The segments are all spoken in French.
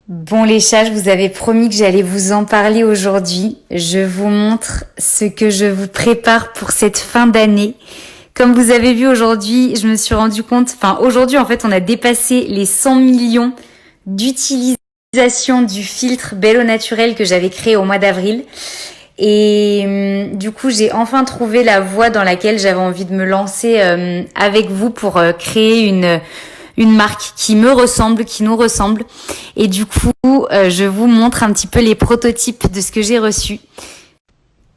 Bon les chats, je vous avais promis que j'allais vous en parler aujourd'hui. Je vous montre ce que je vous prépare pour cette fin d'année. Comme vous avez vu aujourd'hui, je me suis rendu compte, aujourd'hui en fait on a dépassé les 100 millions d'utilisation du filtre Belle Au Naturel que j'avais créé au mois d'avril. Et du coup, j'ai enfin trouvé la voie dans laquelle j'avais envie de me lancer avec vous pour créer une marque qui me ressemble, qui nous ressemble. Et du coup, je vous montre un petit peu les prototypes de ce que j'ai reçu.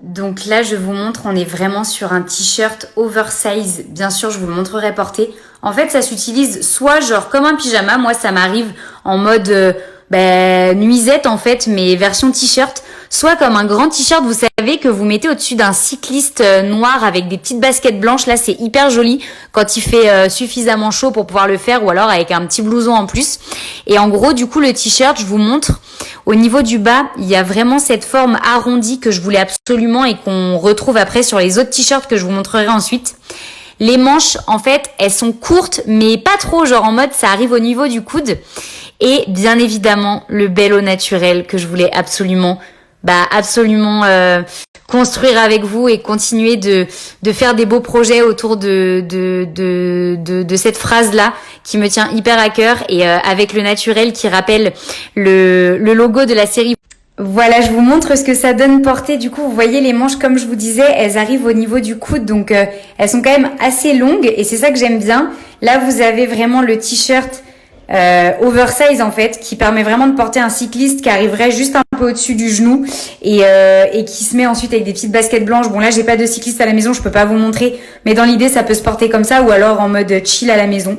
Donc là, je vous montre, on est vraiment sur un t-shirt oversize. Bien sûr, je vous le montrerai porté. En fait, ça s'utilise soit genre comme un pyjama. Moi, ça m'arrive en mode nuisette en fait, mais version t-shirt. Soit comme un grand t-shirt, vous savez, que vous mettez au-dessus d'un cycliste noir avec des petites baskets blanches. Là, c'est hyper joli quand il fait suffisamment chaud pour pouvoir le faire, ou alors avec un petit blouson en plus. Et en gros, du coup, le t-shirt, je vous montre. Au niveau du bas, il y a vraiment cette forme arrondie que je voulais absolument et qu'on retrouve après sur les autres t-shirts que je vous montrerai ensuite. Les manches, en fait, elles sont courtes, mais pas trop, genre en mode ça arrive au niveau du coude. Et bien évidemment, le Belle Au Naturel que je voulais absolument construire avec vous et continuer de faire des beaux projets autour de cette phrase-là qui me tient hyper à cœur, et avec le naturel qui rappelle le logo de la série. Voilà, je vous montre ce que ça donne porté. Du coup, vous voyez les manches, comme je vous disais, elles arrivent au niveau du coude, donc elles sont quand même assez longues et c'est ça que j'aime bien. Là, vous avez vraiment le t-shirt oversize en fait, qui permet vraiment de porter un cycliste qui arriverait juste un peu au-dessus du genou et qui se met ensuite avec des petites baskets blanches. Bon là, j'ai pas de cycliste à la maison, je peux pas vous montrer, mais dans l'idée, ça peut se porter comme ça ou alors en mode chill à la maison.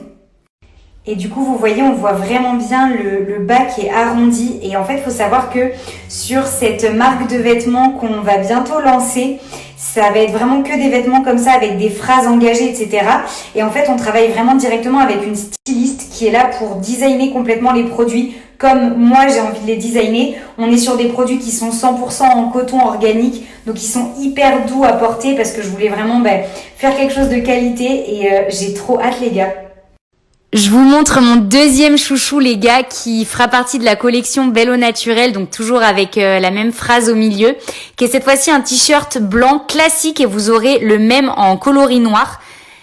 Et du coup, vous voyez, on voit vraiment bien le bas qui est arrondi. Et en fait, il faut savoir que sur cette marque de vêtements qu'on va bientôt lancer, ça va être vraiment que des vêtements comme ça, avec des phrases engagées, etc. Et en fait, on travaille vraiment directement avec une styliste qui est là pour designer complètement les produits comme moi, j'ai envie de les designer. On est sur des produits qui sont 100% en coton organique, donc qui sont hyper doux à porter parce que je voulais vraiment faire quelque chose de qualité et j'ai trop hâte, les gars. Je vous montre mon deuxième chouchou, les gars, qui fera partie de la collection Belle Au Naturel, donc toujours avec la même phrase au milieu, qui est cette fois-ci un t-shirt blanc classique et vous aurez le même en coloris noir.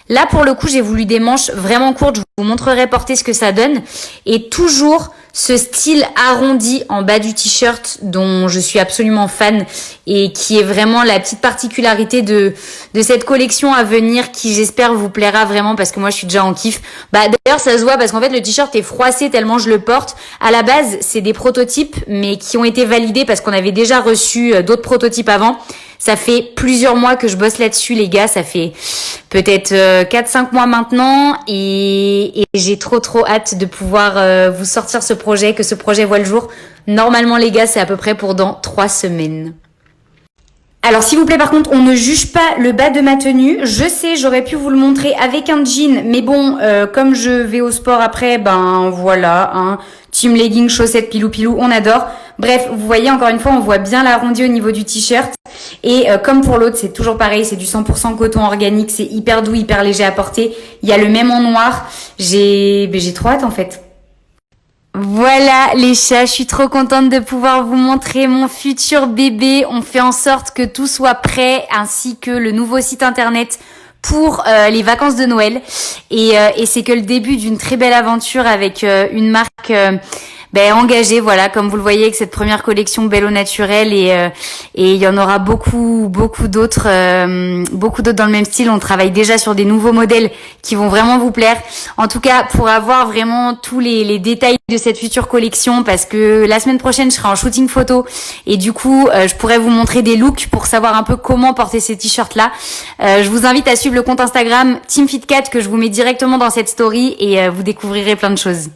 Là, pour le coup, j'ai voulu des manches vraiment courtes, je vous montrerai porter ce que ça donne. Et toujours ce style arrondi en bas du t-shirt dont je suis absolument fan et qui est vraiment la petite particularité de cette collection à venir qui, j'espère, vous plaira vraiment parce que moi, je suis déjà en kiff. D'ailleurs, ça se voit parce qu'en fait, le t-shirt est froissé tellement je le porte. À la base, c'est des prototypes, mais qui ont été validés parce qu'on avait déjà reçu d'autres prototypes avant. Ça fait plusieurs mois que je bosse là-dessus, les gars. Ça fait peut-être 4-5 mois maintenant et j'ai trop hâte de pouvoir vous sortir ce projet, que ce projet voit le jour. Normalement, les gars, c'est à peu près pour dans 3 semaines. Alors, s'il vous plaît, par contre, on ne juge pas le bas de ma tenue. Je sais, j'aurais pu vous le montrer avec un jean, mais bon, comme je vais au sport après, voilà, hein. Team legging, chaussettes, pilou, on adore. Bref, vous voyez, encore une fois, on voit bien l'arrondi au niveau du t-shirt. Et comme pour l'autre, c'est toujours pareil, c'est du 100% coton organique, c'est hyper doux, hyper léger à porter. Il y a le même en noir. J'ai trop hâte, en fait. Voilà les chats, je suis trop contente de pouvoir vous montrer mon futur bébé. On fait en sorte que tout soit prêt, ainsi que le nouveau site internet pour les vacances de Noël. Et c'est que le début d'une très belle aventure avec une marque engagée, voilà, comme vous le voyez avec cette première collection Belle Au Naturel, et il y en aura beaucoup d'autres dans le même style. On travaille déjà sur des nouveaux modèles qui vont vraiment vous plaire. En tout cas, pour avoir vraiment tous les détails de cette future collection, parce que la semaine prochaine je serai en shooting photo et du coup je pourrais vous montrer des looks pour savoir un peu comment porter ces t-shirts là. Je vous invite à suivre le compte Instagram Team Fit Cat que je vous mets directement dans cette story et vous découvrirez plein de choses.